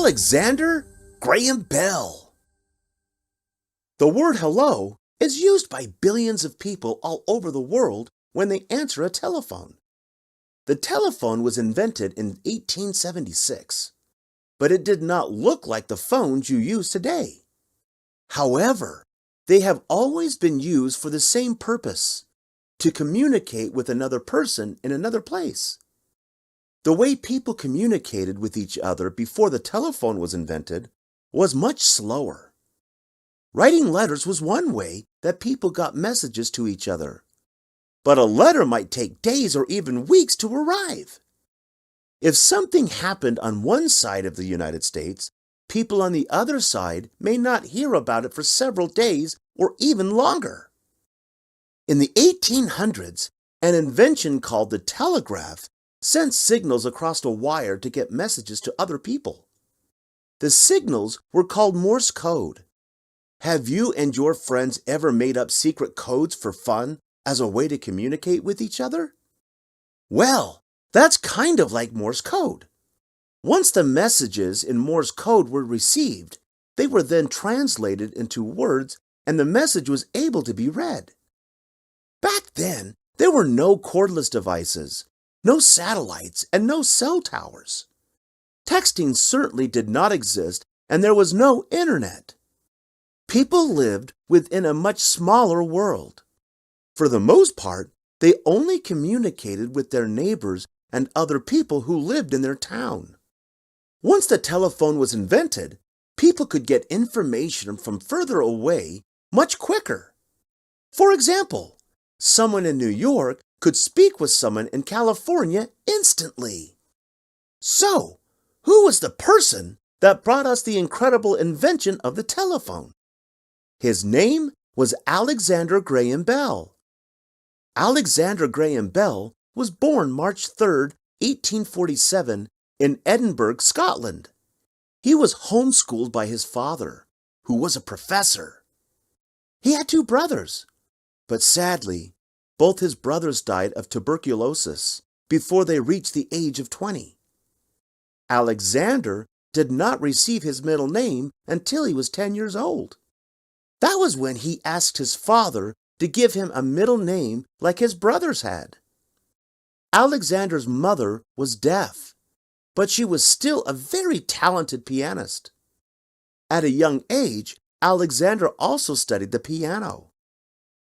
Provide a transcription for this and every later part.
Alexandre Graham Bell. The word hello is used by billions of people all over the world when they answer a telephone. The telephone was invented in 1876, but it did not look like the phones you use today. However, they have always been used for the same purpose, to communicate with another person in another place. The way people communicated with each other before the telephone was invented was much slower. Writing letters was one way that people got messages to each other, but a letter might take days or even weeks to arrive. If something happened on one side of the United States, people on the other side may not hear about it for several days or even longer. In the 1800s, an invention called the telegraph sent signals across a wire to get messages to other people. The signals were called Morse code. Have you and your friends ever made up secret codes for fun as a way to communicate with each other? Well, that's kind of like Morse code. Once the messages in Morse code were received, they were then translated into words and the message was able to be read. Back then, there were no cordless devices, no satellites, and no cell towers. Texting certainly did not exist, and there was no internet. People lived within a much smaller world. For the most part, they only communicated with their neighbors and other people who lived in their town. Once the telephone was invented, people could get information from further away much quicker. For example, someone in New York could speak with someone in California instantly. So, who was the person that brought us the incredible invention of the telephone? His name was Alexandre Graham Bell. Alexandre Graham Bell was born March 3, 1847, in Edinburg, Scotland. He was homeschooled by his father, who was a professor. He had two brothers, but sadly, both his brothers died of tuberculosis before they reached the age of 20. Alexander did not receive his middle name until he was 10 years old. That was when he asked his father to give him a middle name like his brothers had. Alexander's mother was deaf, but she was still a very talented pianist. At a young age, Alexander also studied the piano.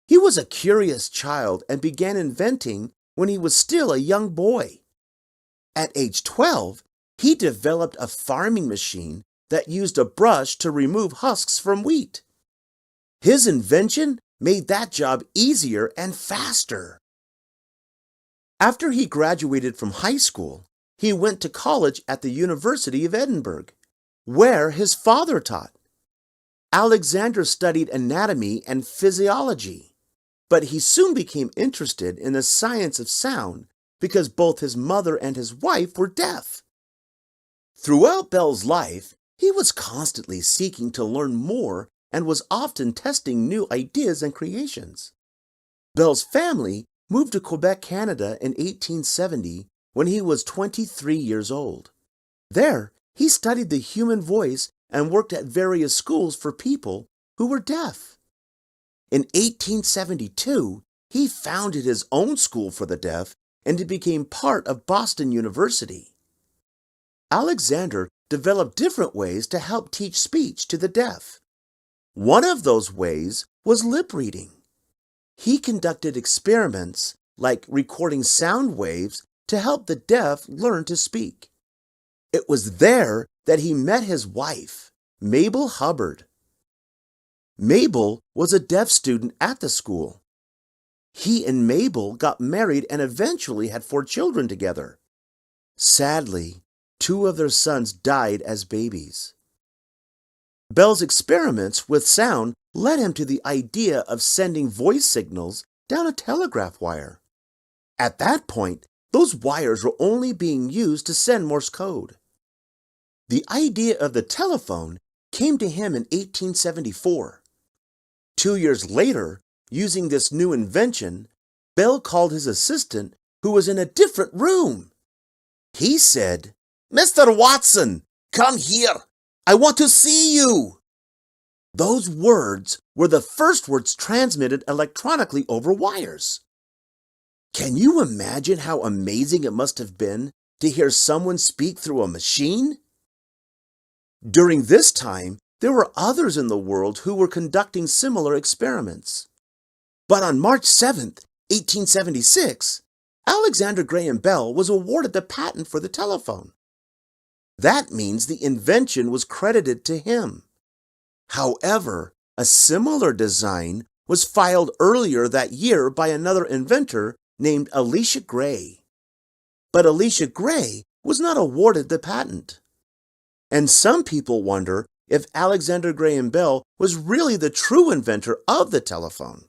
He was a curious child and began inventing when he was still a young boy. At age 12, he developed a farming machine that used a brush to remove husks from wheat. His invention made that job easier and faster. After he graduated from high school, he went to college at the University of Edinburg, where his father taught. Alexander studied anatomy and physiology, but he soon became interested in the science of sound because both his mother and his wife were deaf. Throughout Bell's life, he was constantly seeking to learn more and was often testing new ideas and creations. Bell's family moved to Quebec, Canada in 1870 when he was 23 years old. There, he studied the human voice and worked at various schools for people who were deaf. In 1872, he founded his own school for the deaf and it became part of Boston University. Alexander developed different ways to help teach speech to the deaf. One of those ways was lip reading. He conducted experiments like recording sound waves to help the deaf learn to speak. It was there that he met his wife, Mabel Hubbard. Mabel was a deaf student at the school. He and Mabel got married and eventually had 4 children together. Sadly, 2 of their sons died as babies. Bell's experiments with sound led him to the idea of sending voice signals down a telegraph wire. At that point, those wires were only being used to send Morse code. The idea of the telephone came to him in 1874. 2 years later, using this new invention, Bell called his assistant, who was in a different room. He said, "Mr. Watson, come here. I want to see you. Those words were the first words transmitted electronically over wires. Can you imagine how amazing it must have been to hear someone speak through a machine? During this time, there were others in the world who were conducting similar experiments. But on March 7th, 1876, Alexander Graham Bell was awarded the patent for the telephone. That means the invention was credited to him. However, a similar design was filed earlier that year by another inventor named Elisha Gray. But Elisha Gray was not awarded the patent. And some people wonder if Alexander Graham Bell was really the true inventor of the telephone.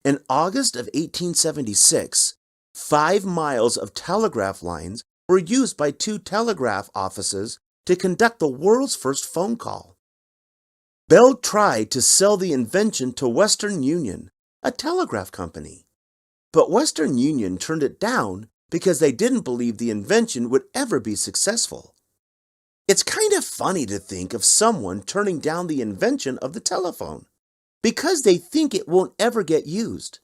In August of 1876, 5 miles of telegraph lines were used by 2 telegraph offices to conduct the world's first phone call. Bell tried to sell the invention to Western Union, a telegraph company. But Western Union turned it down because they didn't believe the invention would ever be successful. It's kind of funny to think of someone turning down the invention of the telephone because they think it won't ever get used.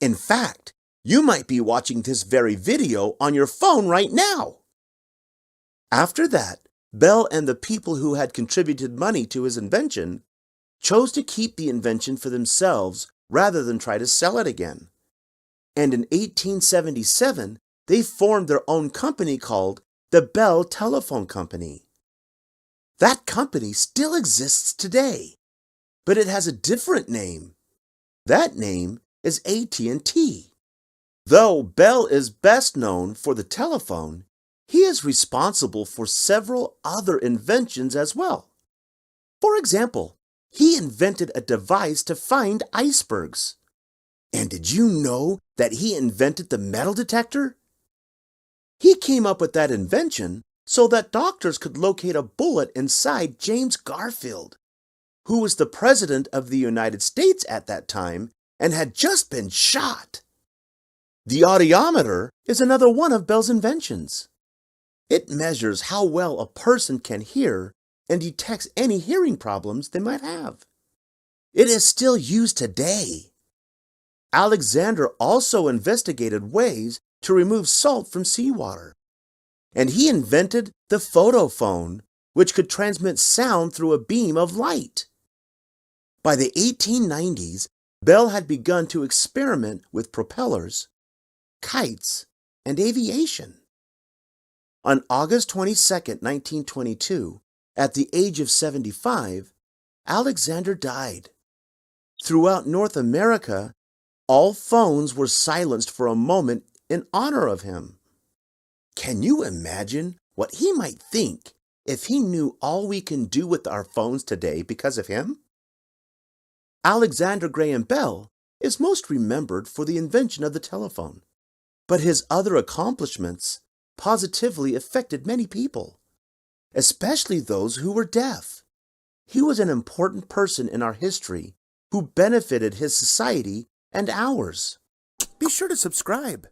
In fact, you might be watching this very video on your phone right now. After that, Bell and the people who had contributed money to his invention chose to keep the invention for themselves rather than try to sell it again. And in 1877, they formed their own company called the Bell Telephone Company. That company still exists today, but it has a different name. That name is AT&T. Though Bell is best known for the telephone, he is responsible for several other inventions as well. For example, he invented a device to find icebergs. And did you know that he invented the metal detector? He came up with that invention so that doctors could locate a bullet inside James Garfield, who was the President of the United States at that time and had just been shot. The audiometer is another one of Bell's inventions. It measures how well a person can hear and detects any hearing problems they might have. It is still used today. Alexander also investigated ways to remove salt from seawater. And he invented the photophone, which could transmit sound through a beam of light. By the 1890s, Bell had begun to experiment with propellers, kites, and aviation. On August 22, 1922, at the age of 75, Alexander died. Throughout North America, all phones were silenced for a moment in honor of him. Can you imagine what he might think if he knew all we can do with our phones today because of him? Alexander Graham Bell is most remembered for the invention of the telephone, but his other accomplishments positively affected many people, especially those who were deaf. He was an important person in our history who benefited his society and ours. Be sure to subscribe.